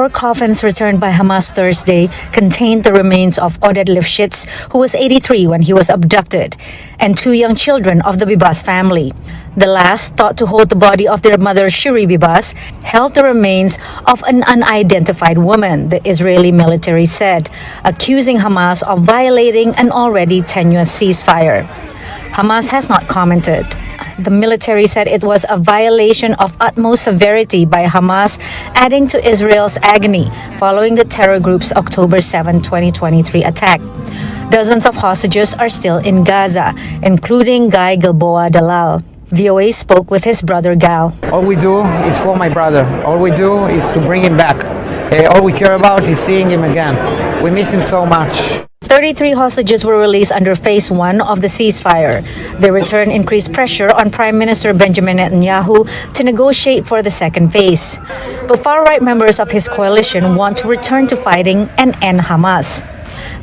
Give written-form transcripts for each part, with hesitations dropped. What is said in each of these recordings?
4 coffins returned by Hamas Thursday contained the remains of Oded Lifshitz, who was 83 when he was abducted, and 2 young children of the Bibas family. The last, thought to hold the body of their mother Shiri Bibas, held the remains of an unidentified woman, the Israeli military said, accusing Hamas of violating an already tenuous ceasefire. Hamas has not commented. The military said it was a violation of utmost severity by Hamas, adding to Israel's agony following the terror group's October 7, 2023 attack. Dozens of hostages are still in Gaza, including Guy Gilboa Dalal. VOA spoke with his brother Gal. All we do is for my brother. All we do is to bring him back. All we care about is seeing him again. We miss him so much. 33 hostages were released under phase 1 of the ceasefire. The return increased pressure on Prime Minister Benjamin Netanyahu to negotiate for the second phase. But far-right members of his coalition want to return to fighting and end Hamas.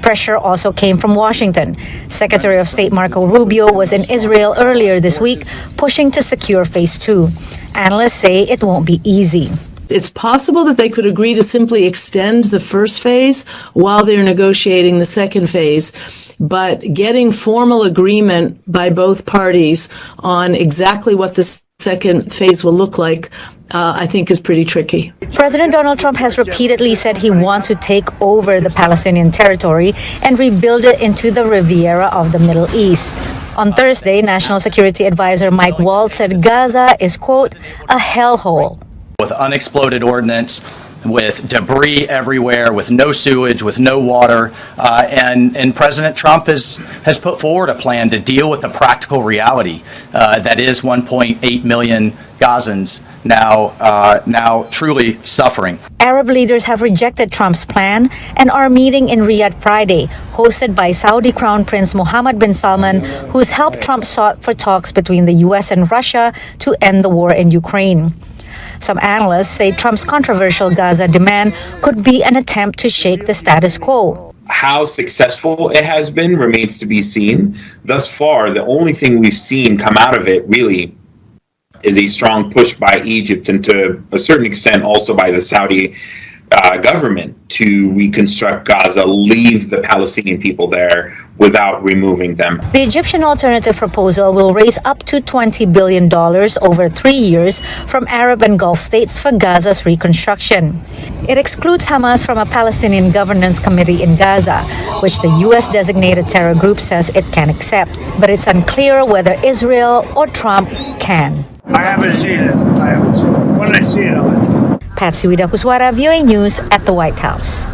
Pressure also came from Washington. Secretary of State Marco Rubio was in Israel earlier this week, pushing to secure phase 2. Analysts say it won't be easy. It's possible that they could agree to simply extend the first phase while they're negotiating the second phase. But getting formal agreement by both parties on exactly what the second phase will look like, I think is pretty tricky. President Donald Trump has repeatedly said he wants to take over the Palestinian territory and rebuild it into the Riviera of the Middle East. On Thursday, National Security Advisor Mike Waltz said Gaza is, quote, a hellhole. With unexploded ordnance, with debris everywhere, with no sewage, with no water, and President Trump has put forward a plan to deal with the practical reality that is 1.8 million Gazans now truly suffering. Arab leaders have rejected Trump's plan and are meeting in Riyadh Friday, hosted by Saudi Crown Prince Mohammed bin Salman, whose help Trump sought for talks between the U.S. and Russia to end the war in Ukraine. Some analysts say Trump's controversial Gaza demand could be an attempt to shake the status quo. How successful it has been remains to be seen. Thus far, the only thing we've seen come out of it really is a strong push by Egypt and to a certain extent also by the Saudi government to reconstruct Gaza, leave the Palestinian people there without removing them. The Egyptian alternative proposal will raise up to $20 billion over 3 years from Arab and Gulf states for Gaza's reconstruction. It excludes Hamas from a Palestinian governance committee in Gaza, which the U.S. designated terror group says it can accept. But it's unclear whether Israel or Trump can. I haven't seen it. When I see it, I'll let you know. Patsy Widakuswara, VOA News at the White House.